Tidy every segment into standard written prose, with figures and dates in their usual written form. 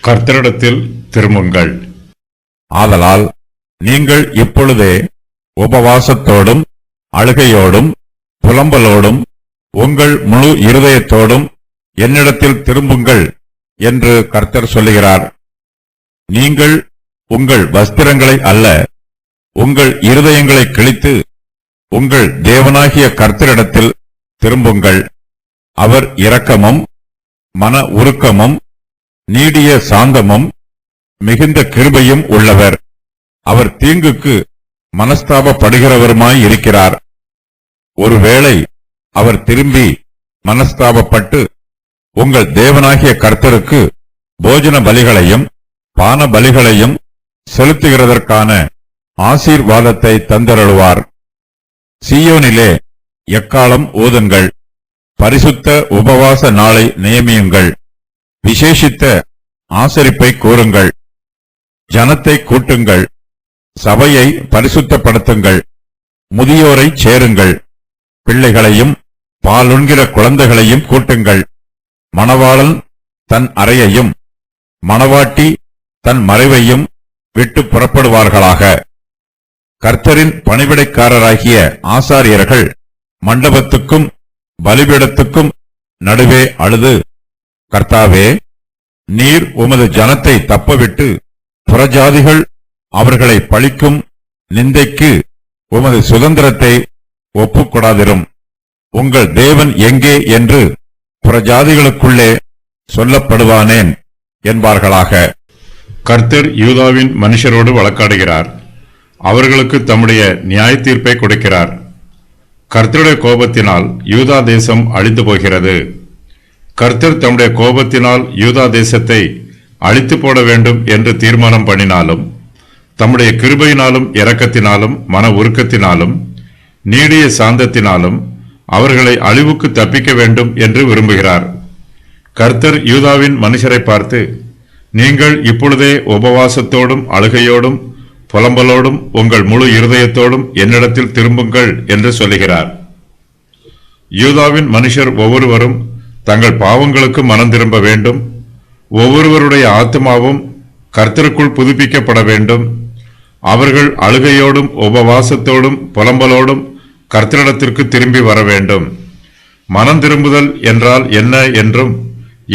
கர்த்தரிடத்தில் திரும்புங்கள். ஆதலால் நீங்கள் இப்பொழுதே உபவாசத்தோடும் அழுகையோடும் புலம்பலோடும் உங்கள் முழு இருதயத்தோடும் என்னிடத்தில் திரும்புங்கள் என்று கர்த்தர் சொல்லுகிறார். நீங்கள் உங்கள் வஸ்திரங்களை அல்ல, உங்கள் இருதயங்களை கிழித்து உங்கள் தேவனாகிய கர்த்தரிடத்தில் திரும்புங்கள். அவர் இரக்கமும் மன உருக்கமும் நீடிய சாந்தமும் மிகுந்த கிருபையும் உள்ளவர். அவர் தீங்குக்கு மனஸ்தாபப்படுகிறவருமாய் இருக்கிறார். ஒருவேளை அவர் திரும்பி மனஸ்தாபப்பட்டு உங்கள் தேவனாகிய கர்த்தருக்கு போஜன பலிகளையும் பான பலிகளையும் செலுத்துகிறதற்கான ஆசீர்வாதத்தை தந்தருளுவார். சீயோனிலே எக்காலம் ஊதுங்கள், பரிசுத்த உபவாச நாளை நியமியுங்கள், விசேஷித்த ஆசரிப்பை கூறுங்கள், ஜனத்தை கூட்டுங்கள், சபையை பரிசுத்தப்படுத்துங்கள், முதியோரை சேருங்கள், பிள்ளைகளையும் பாலுண்கிற குழந்தைகளையும் கூட்டுங்கள். மணவாளன் தன் அறையையும் மணவாட்டி தன் மறைவையும் விட்டு புறப்படுவார்களாக. கர்த்தரின் பணிவிடைக்காரராகிய ஆசாரியர்கள் மண்டபத்துக்கும் பலிபீடத்துக்கும் நடுவே அழுது, கர்த்தாவே, நீர் உமது ஜனத்தை தப்பவிட்டு புறஜாதிகள் அவர்களை பழிக்கும் நிந்தைக்கு உமது சுதந்திரத்தை ஒப்புக்கொடாதிரும். உங்கள் தேவன் எங்கே என்று புறஜாதிகளுக்குள்ளே சொல்லப்படுவானேன் என்பார்களாக. கர்த்தர் யூதாவின் மனுஷரோடு வழக்காடுகிறார். அவர்களுக்கு தம்முடைய நியாய தீர்ப்பை கொடுக்கிறார். கர்த்தருடைய கோபத்தினால் யூதா தேசம் அழிந்து போகிறது. கர்த்தர் தம்முடைய கோபத்தினால் யூதா தேசத்தை அழித்து போட வேண்டும் என்று தீர்மானம் பண்ணினாலும், தம்முடைய கிருபையினாலும் இரக்கத்தினாலும் மன உருக்கத்தினாலும் நீடிய சாந்தத்தினாலும் அவர்களை அழிவுக்கு தப்பிக்க வேண்டும் என்று விரும்புகிறார். கர்த்தர் யூதாவின் மனுஷரை பார்த்து, நீங்கள் இப்பொழுதே உபவாசத்தோடும் அழுகையோடும் புலம்பலோடும் உங்கள் முழு இருதயத்தோடும் என்னிடத்தில் திரும்புங்கள் என்று சொல்லுகிறார். யூதாவின் மனுஷர் ஒவ்வொருவரும் தங்கள் பாவங்களுக்கு மனம் திரும்ப வேண்டும். ஒவ்வொருவருடைய ஆத்மாவும் கர்த்தருக்குள் புதுப்பிக்கப்பட வேண்டும். அவர்கள் அழுகையோடும் உபவாசத்தோடும் புலம்பலோடும் கர்த்தரிடத்திற்கு திரும்பி வர வேண்டும். மனம் திரும்புதல் என்றால் என்ன என்றும்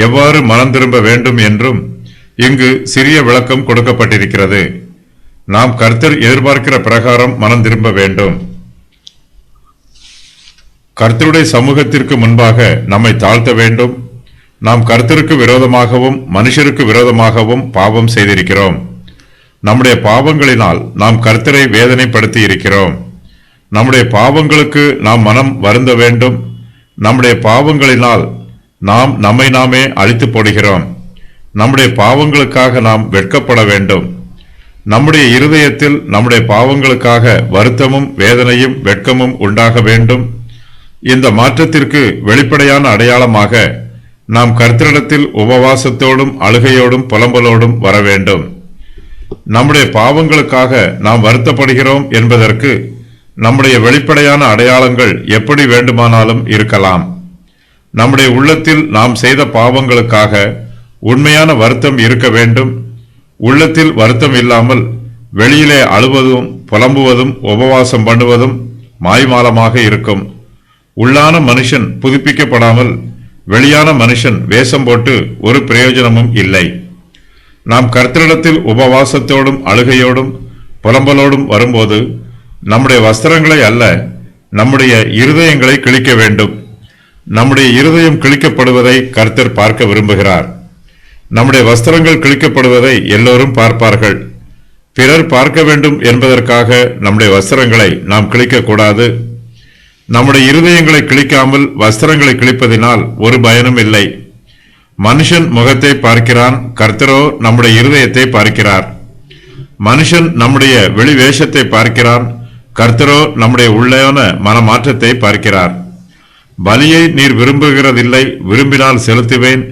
எவ்வாறு மனம் திரும்ப வேண்டும் என்றும் இங்கு சிறிய விளக்கம் கொடுக்கப்பட்டிருக்கிறது. நாம் கர்த்தர் எதிர்பார்க்கிற பிரகாரம் மனம் திரும்ப வேண்டும். கர்த்தருடைய சமூகத்திற்கு முன்பாக நம்மை தாழ்த்த வேண்டும். நாம் கர்த்தருக்கு விரோதமாகவும் மனுஷருக்கு விரோதமாகவும் பாவம் செய்திருக்கிறோம். நம்முடைய பாவங்களினால் நாம் கர்த்தரை வேதனைப்படுத்தி இருக்கிறோம். நம்முடைய பாவங்களுக்கு நாம் மனம் வருந்த வேண்டும். நம்முடைய பாவங்களினால் நாம் நம்மை நாமே அழித்து போடுகிறோம். நம்முடைய பாவங்களுக்காக நாம் வெட்கப்பட வேண்டும். நம்முடைய இருதயத்தில் நம்முடைய பாவங்களுக்காக வருத்தமும் வேதனையும் வெட்கமும் உண்டாக வேண்டும். இந்த மாற்றத்திற்கு வெளிப்படையான அடையாளமாக நாம் கர்த்தரிடத்தில் உபவாசத்தோடும் அழுகையோடும் புலம்பலோடும் வர வேண்டும். நம்முடைய பாவங்களுக்காக நாம் வருத்தப்படுகிறோம் என்பதற்கு நம்முடைய வெளிப்படையான அடையாளங்கள் எப்படி வேண்டுமானாலும் இருக்கலாம். நம்முடைய உள்ளத்தில் நாம் செய்த பாவங்களுக்காக உண்மையான வருத்தம் இருக்க வேண்டும். உள்ளத்தில் வருத்தம் இல்லாமல் வெளியிலே அழுவதும் புலம்புவதும் உபவாசம் பண்ணுவதும் மாய்மாலமாக இருக்கும். உள்ளான மனுஷன் புதுப்பிக்கப்படாமல் வெளியான மனுஷன் வேஷம் போட்டு ஒரு பிரயோஜனமும் இல்லை. நாம் கர்த்தரிடத்தில் உபவாசத்தோடும் அழுகையோடும் புலம்பலோடும் வரும்போது நம்முடைய வஸ்திரங்களை அல்ல, நம்முடைய இருதயங்களை கிழிக்க வேண்டும். நம்முடைய இருதயம் கிழிக்கப்படுவதை கர்த்தர் பார்க்க விரும்புகிறார். நம்முடைய வஸ்திரங்கள் கிழிக்கப்படுவதை எல்லோரும் பார்ப்பார்கள். பிறர் பார்க்க வேண்டும் என்பதற்காக நம்முடைய வஸ்திரங்களை நாம் கிழிக்கக்கூடாது. நம்முடைய இருதயங்களை கிழிக்காமல் வஸ்திரங்களை கிழிப்பதினால் ஒரு பயனும் இல்லை. மனுஷன் முகத்தை பார்க்கிறான், கர்த்தரோ நம்முடைய இருதயத்தை பார்க்கிறார். மனுஷன் நம்முடைய வெளி வேஷத்தை பார்க்கிறான், கர்த்தரோ நம்முடைய உள்ளான மனமாற்றத்தை பார்க்கிறார். பலியை நீர் விரும்புகிறதில்லை, விரும்பினால் செலுத்துவேன்.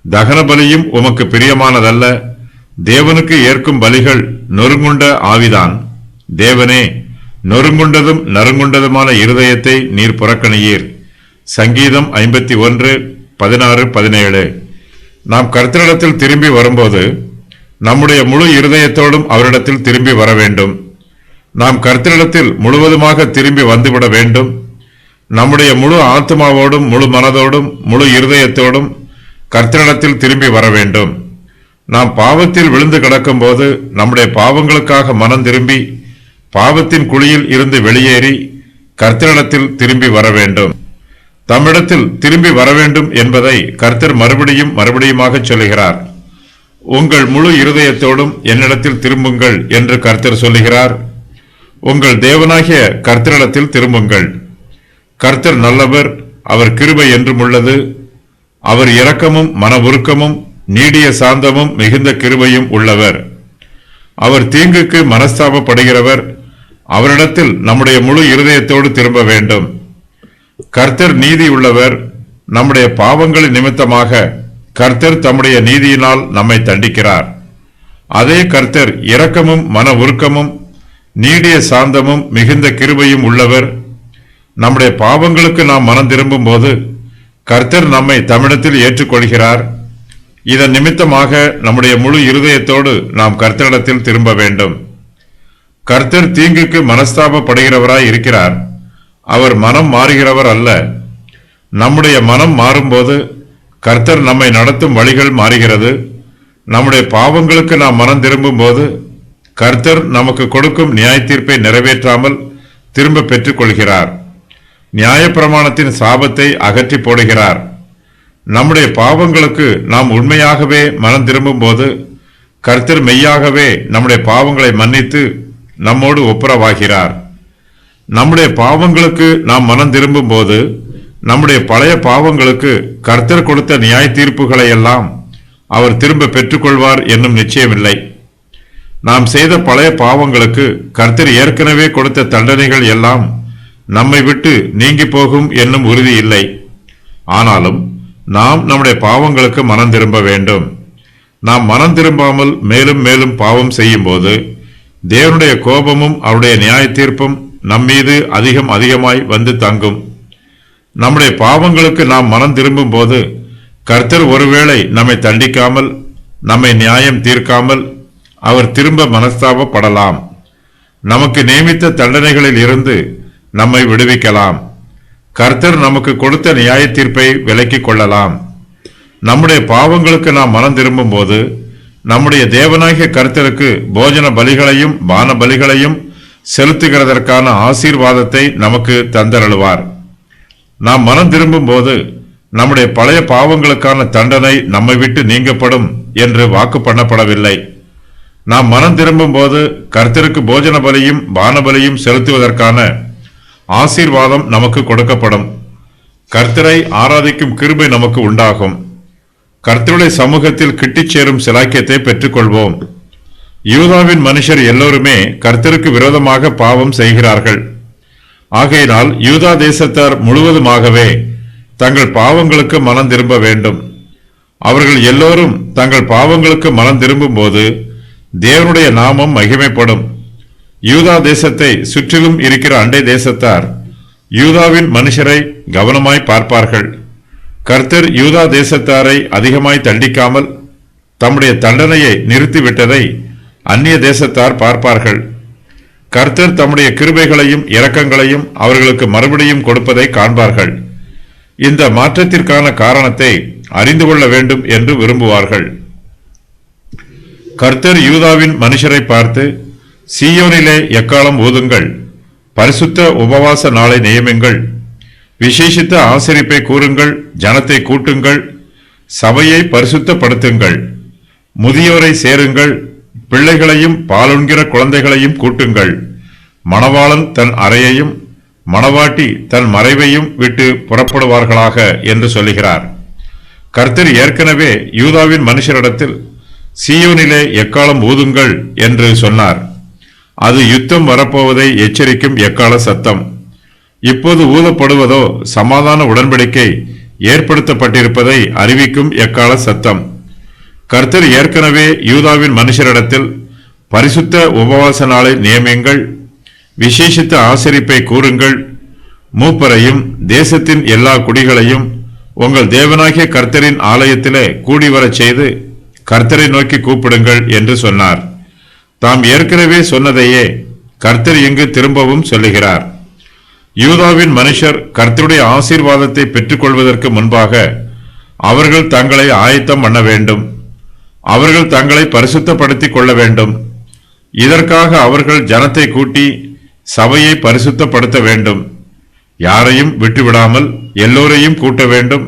தகன பலியும் உமக்கு பிரியமானதல்ல. தேவனுக்கு ஏற்கும் பலிகள் நொறுங்குண்ட ஆவிதான். தேவனே, நொறுங்குண்டதும் நறுங்குண்டதுமான இருதயத்தை நீர் புறக்கணியீர். சங்கீதம் 51:16-17. நாம் கர்த்தரிடத்தில் திரும்பி வரும்போது நம்முடைய முழு இருதயத்தோடும் அவரிடத்தில் திரும்பி வர வேண்டும். நாம் கர்த்தரிடத்தில் முழுவதுமாக திரும்பி வந்துவிட வேண்டும். நம்முடைய முழு ஆத்மாவோடும் முழு மனதோடும் முழு இருதயத்தோடும் கர்த்தரிடத்தில் திரும்பி வர வேண்டும். நாம் பாவத்தில் விழுந்து கிடக்கும் போது நம்முடைய பாவங்களுக்காக மனம் திரும்பி பாவத்தின் குழியில் இருந்து வெளியேறி கர்த்தரிடத்தில் திரும்பி வர வேண்டும். தம்மிடத்தில் திரும்பி வர வேண்டும் என்பதை கர்த்தர் மறுபடியும் மறுபடியுமாக சொல்லுகிறார். உங்கள் முழு இருதயத்தோடும் என்னிடத்தில் திரும்புங்கள் என்று கர்த்தர் சொல்லுகிறார். உங்கள் தேவனாகிய கர்த்தரிடத்தில் திரும்புங்கள். கர்த்தர் நல்லவர், அவர் கிருபை என்றும் உள்ளது. அவர் இரக்கமும் மன உருக்கமும் நீடிய சாந்தமும் மிகுந்த கிருபையும் உள்ளவர். அவர் தீங்குக்கு மனஸ்தாபப்படுகிறவர். அவரிடத்தில் நம்முடைய முழு இருதயத்தோடு திரும்ப வேண்டும். கர்த்தர் நீதி உள்ளவர். நம்முடைய பாவங்களின் நிமித்தமாக கர்த்தர் தம்முடைய நீதியினால் நம்மை தண்டிக்கிறார். அதே கர்த்தர் இரக்கமும் மன உருக்கமும் நீடிய சாந்தமும் மிகுந்த கிருபையும் உள்ளவர். நம்முடைய பாவங்களுக்கு நாம் மனம் திரும்பும் போது கர்த்தர் நம்மை தம்மிடத்தில் ஏற்றுக்கொள்கிறார். இதன் நிமித்தமாக நம்முடைய முழு இருதயத்தோடு நாம் கர்த்தரிடத்தில் திரும்ப வேண்டும். கர்த்தர் தீங்குக்கு மனஸ்தாபப்படுகிறவராய் இருக்கிறார். அவர் மனம் மாறுகிறவர் அல்ல. நம்முடைய மனம் மாறும்போது கர்த்தர் நம்மை நடத்தும் வழிகள் மாறுகிறது. நம்முடைய பாவங்களுக்கு நாம் மனம் திரும்பும் போது கர்த்தர் நமக்கு கொடுக்கும் நியாய தீர்ப்பை நிறைவேற்றாமல் திரும்ப பெற்றுக் கொள்கிறார். நியாயப்பிரமாணத்தின் சாபத்தை அகற்றி போடுகிறார். நம்முடைய பாவங்களுக்கு நாம் உண்மையாகவே மனம் திரும்பும் போது கர்த்தர் மெய்யாகவே நம்முடைய பாவங்களை மன்னித்து நம்மோடு ஒப்புரவாகிறார். நம்முடைய பாவங்களுக்கு நாம் மனம் திரும்பும் போது நம்முடைய பழைய பாவங்களுக்கு கர்த்தர் கொடுத்த நியாய தீர்ப்புகளை எல்லாம் அவர் திரும்ப பெற்றுக்கொள்வார் என்னும் நிச்சயமில்லை. நாம் செய்த பழைய பாவங்களுக்கு கர்த்தர் ஏற்கனவே கொடுத்த தண்டனைகள் எல்லாம் நம்மை விட்டு நீங்கி போகும் என்னும் உறுதி இல்லை. ஆனாலும் நாம் நம்முடைய பாவங்களுக்கு மனம் திரும்ப வேண்டும். நாம் மனம் திரும்பாமல் மேலும் மேலும் பாவம் செய்யும் போது தேவனுடைய கோபமும் அவருடைய நியாய தீர்ப்பும் நம்மீது அதிகம் அதிகமாய் வந்து தங்கும். நம்முடைய பாவங்களுக்கு நாம் மனம் திரும்பும் போது கர்த்தர் ஒருவேளை நம்மை தண்டிக்காமல் நம்மை நியாயம் தீர்க்காமல் அவர் திரும்ப மனஸ்தாபப்படலாம். நமக்கு நியமித்த தண்டனைகளில் இருந்து நம்மை விடுவிக்கலாம். கர்த்தர் நமக்கு கொடுத்த நியாய தீர்ப்பை விலக்கிக் கொள்ளலாம். நம்முடைய பாவங்களுக்கு நாம் மனம் திரும்பும் போது நம்முடைய தேவனாகிய கர்த்தருக்கு போஜன பலிகளையும் பான பலிகளையும் செலுத்துகிறதற்கான ஆசீர்வாதத்தை நமக்கு தந்தருளுவார். நாம் மனம் திரும்பும் போது நம்முடைய பழைய பாவங்களுக்கான தண்டனை நம்மை விட்டு நீங்கப்படும் என்று வாக்கு பண்ணப்படவில்லை. நாம் மனம் திரும்பும் போது கர்த்தருக்கு போஜன பலியும் பான பலியும் செலுத்துவதற்கான ஆசீர்வாதம் நமக்கு கொடுக்கப்படும். கர்த்தரை ஆராதிக்கும் கிருபை நமக்கு உண்டாகும். கர்த்தருடைய சமூகத்தில் கிட்டிச் சேரும் சிலாக்கியத்தை பெற்றுக்கொள்வோம். யூதாவின் மனுஷர் எல்லோருமே கர்த்தருக்கு விரோதமாக பாவம் செய்கிறார்கள். ஆகையினால் யூதா தேசத்தார் முழுவதுமாகவே தங்கள் பாவங்களுக்கு மனம் திரும்ப வேண்டும். அவர்கள் எல்லோரும் தங்கள் பாவங்களுக்கு மனம் திரும்பும் போது தேவனுடைய நாமம் மகிமைப்படும். யூதா தேசத்தை சுற்றிலும் இருக்கிற அண்டை தேசத்தார் யூதாவின் மனுஷரை கவனமாய் பார்ப்பார்கள். கர்த்தர் யூதா தேசத்தாரை அதிகமாய் தண்டிக்காமல் தம்முடைய தண்டனையை நிறுத்திவிட்டதை அந்நிய தேசத்தார் பார்ப்பார்கள். கர்த்தர் தம்முடைய கிருபைகளையும் இரக்கங்களையும் அவர்களுக்கு மறுபடியும் கொடுப்பதை காண்பார்கள். இந்த மாற்றத்திற்கான காரணத்தை அறிந்து கொள்ள வேண்டும் என்று விரும்புவார்கள். கர்த்தர் யூதாவின் மனுஷரை பார்த்து, சீயோனிலே எக்காலம் ஊதுங்கள், பரிசுத்த உபவாச நாளை நியமிங்கள், விசேஷித்த ஆசரிப்பை கூறுங்கள், ஜனத்தை கூட்டுங்கள், சபையை பரிசுத்தப்படுத்துங்கள், முதியோரை சேருங்கள், பிள்ளைகளையும் பாலுண்கிற குழந்தைகளையும் கூட்டுங்கள், மணவாளன் தன் அறையையும் மணவாட்டி தன் மறைவையும் விட்டு புறப்படுவார்களாக என்று சொல்லுகிறார். கர்த்தர் ஏற்கனவே யூதாவின் மனுஷரிடத்தில் சீயோனிலே எக்காலம் ஊதுங்கள் என்று சொன்னார். அது யுத்தம் வரப்போவதை எச்சரிக்கும் எக்கால சத்தம். இப்போது ஊதப்படுவதோ சமாதான உடன்படிக்கை ஏற்படுத்தப்பட்டிருப்பதை அறிவிக்கும் எக்கால சத்தம். கர்த்தர் ஏற்கனவே யூதாவின் மனுஷரிடத்தில் பரிசுத்த உபவாச நாளை நியமியுங்கள், விசேஷித்த ஆசரிப்பை கூறுங்கள், மூப்பரையும் தேசத்தின் எல்லா குடிகளையும் உங்கள் தேவனாகிய கர்த்தரின் ஆலயத்திலே கூடி வரச் செய்து கர்த்தரை நோக்கி கூப்பிடுங்கள் என்று சொன்னார். தாம் ஏற்கனவே சொன்னதையே கர்த்தர் இங்கு திரும்பவும் சொல்லுகிறார். யூதாவின் மனுஷர் கர்த்தருடைய ஆசீர்வாதத்தை பெற்றுக்கொள்வதற்கு முன்பாக அவர்கள் தங்களை ஆயத்தம் பண்ண வேண்டும். அவர்கள் தங்களை பரிசுத்தப்படுத்திக் கொள்ள வேண்டும். இதற்காக அவர்கள் ஜனத்தை கூட்டி சபையை பரிசுத்தப்படுத்த வேண்டும். யாரையும் விட்டுவிடாமல் எல்லோரையும் கூட்ட வேண்டும்.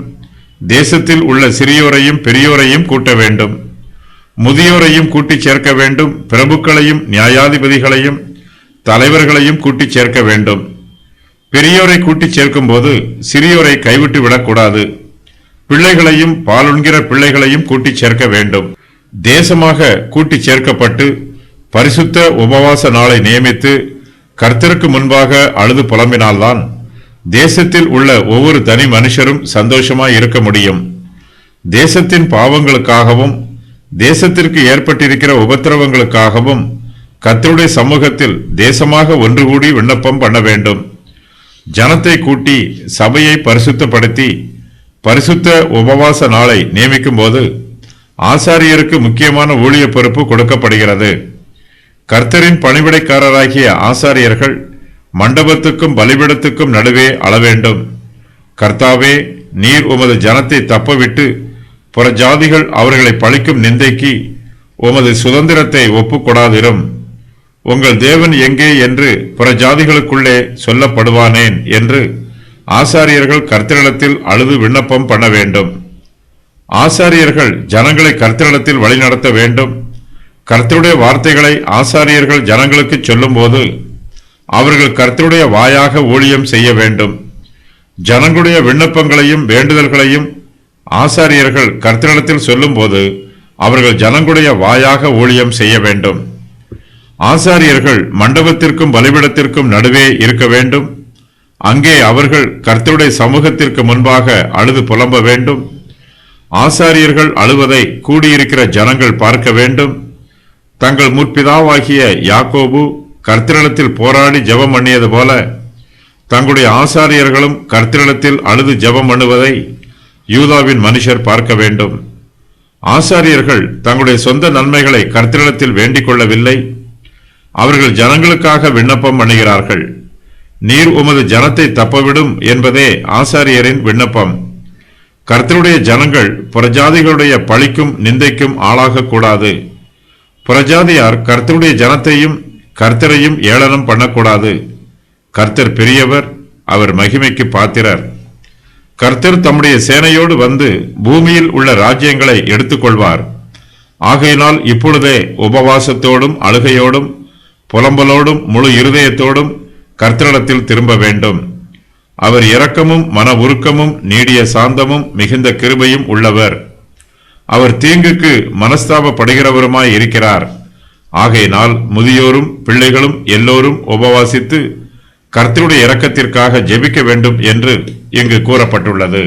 தேசத்தில் உள்ள சிறியோரையும் பெரியோரையும் கூட்ட வேண்டும். முதியோரையும் கூட்டி சேர்க்க வேண்டும். பிரபுக்களையும் நியாயாதிபதிகளையும் தலைவர்களையும் கூட்டி சேர்க்க வேண்டும். பெரியோரை கூட்டி சேர்க்கும் போது சிறியோரை கைவிட்டு விடக்கூடாது. பிள்ளைகளையும் பாலுண்கிற பிள்ளைகளையும் கூட்டி சேர்க்க வேண்டும். தேசமாக கூட்டி சேர்க்கப்பட்டு பரிசுத்த உபவாச நாளை நியமித்து கர்த்தருக்கு முன்பாக அழுது புலம்பினால்தான் தேசத்தில் உள்ள ஒவ்வொரு தனி மனுஷரும் சந்தோஷமாய் இருக்க முடியும். தேசத்தின் பாவங்களுக்காகவும் தேசத்திற்கு ஏற்பட்டிருக்கிற உபத்திரவங்களுக்காகவும் கர்த்தருடைய சமூகத்தில் தேசமாக ஒன்று கூடி விண்ணப்பம் பண்ண வேண்டும். ஜனத்தை கூட்டி சபையை பரிசுத்தப்படுத்தி பரிசுத்த உபவாச நாளை நியமிக்கும் போது ஆசாரியருக்கு முக்கியமான ஊழிய பொறுப்பு கொடுக்கப்படுகிறது. கர்த்தரின் பணிவிடைக்காரராகிய ஆசாரியர்கள் மண்டபத்துக்கும் பலிபீடத்துக்கும் நடுவே அளவேண்டும். கர்த்தாவே, நீர் உமது ஜனத்தை தப்பவிட்டு புறஜாதிகள் அவர்களை பழிக்கும் நிந்தைக்கு உமது சுதந்திரத்தை ஒப்புக்கொடாதிரும். உங்கள் தேவன் எங்கே என்று புறஜாதிகளுக்குள்ளே சொல்லப்படுவானேன் என்று ஆசாரியர்கள் கர்த்தரிடத்தில் அழுது விண்ணப்பம் பண்ண வேண்டும். ஆசாரியர்கள் ஜனங்களை கர்த்தரிடத்தில் வழிநடத்த வேண்டும். கர்த்தருடைய வார்த்தைகளை ஆசாரியர்கள் ஜனங்களுக்கு சொல்லும் போது அவர்கள் கர்த்தருடைய வாயாக ஊழியம் செய்ய வேண்டும். ஜனங்களுடைய விண்ணப்பங்களையும் வேண்டுதல்களையும் ஆசாரியர்கள் கர்த்தரிடத்தில் சொல்லும் போது அவர்கள் ஜனங்களுடைய வாயாக ஊழியம் செய்ய வேண்டும். ஆசாரியர்கள் மண்டபத்திற்கும் பலிபீடத்திற்கும் நடுவே இருக்க வேண்டும். அங்கே அவர்கள் கர்த்தருடைய சமூகத்திற்கு முன்பாக அழுது புலம்ப வேண்டும். ஆசாரியர்கள் அழுவதை கூடியிருக்கிற ஜனங்கள் பார்க்க வேண்டும். தங்கள் முற்பிதாவாகிய யாக்கோபு கர்த்தரிடத்தில் போராடி ஜெபம் பண்ணியது போல தங்களுடைய ஆசாரியர்களும் கர்த்தரிடத்தில் அழுது ஜெபம் பண்ணுவதை யூதாவின் மனுஷர் பார்க்க வேண்டும். ஆசாரியர்கள் தங்களுடைய சொந்த நன்மைகளை கர்த்தரிடத்தில் வேண்டிக் கொள்ளவில்லை. அவர்கள் ஜனங்களுக்காக விண்ணப்பம் பண்ணுகிறார்கள். நீர் உமது ஜனத்தை தப்பவிடும் என்பதே ஆசாரியரின் விண்ணப்பம். கர்த்தருடைய ஜனங்கள் புறஜாதிகளுடைய பழிக்கும் நிந்தைக்கும் ஆளாகக்கூடாது. புறஜாதியார் கர்த்தருடைய ஜனத்தையும் கர்த்தரையும் ஏளனம் பண்ணக்கூடாது. கர்த்தர் பெரியவர், அவர் மகிமைக்கு பாத்திரர். கர்த்தர் தம்முடைய சேனையோடு வந்து பூமியில் உள்ள ராஜ்யங்களை எடுத்துக்கொள்வார். ஆகையினால் இப்பொழுதே உபவாசத்தோடும் அழுகையோடும் புலம்பலோடும் முழு இருதயத்தோடும் கர்த்தரிடத்தில் திரும்ப வேண்டும். அவர் இரக்கமும் மன உருக்கமும் நீடிய சாந்தமும் மிகுந்த கிருபையும் உள்ளவர். அவர் தீங்குக்கு மனஸ்தாபப்படுகிறவருமாய் இருக்கிறார். ஆகையினால் முதியோரும் பிள்ளைகளும் எல்லோரும் உபவாசித்து கர்த்தருடைய இரக்கத்திற்காக ஜெபிக்க வேண்டும் என்று இங்கு கூறப்பட்டுள்ளது.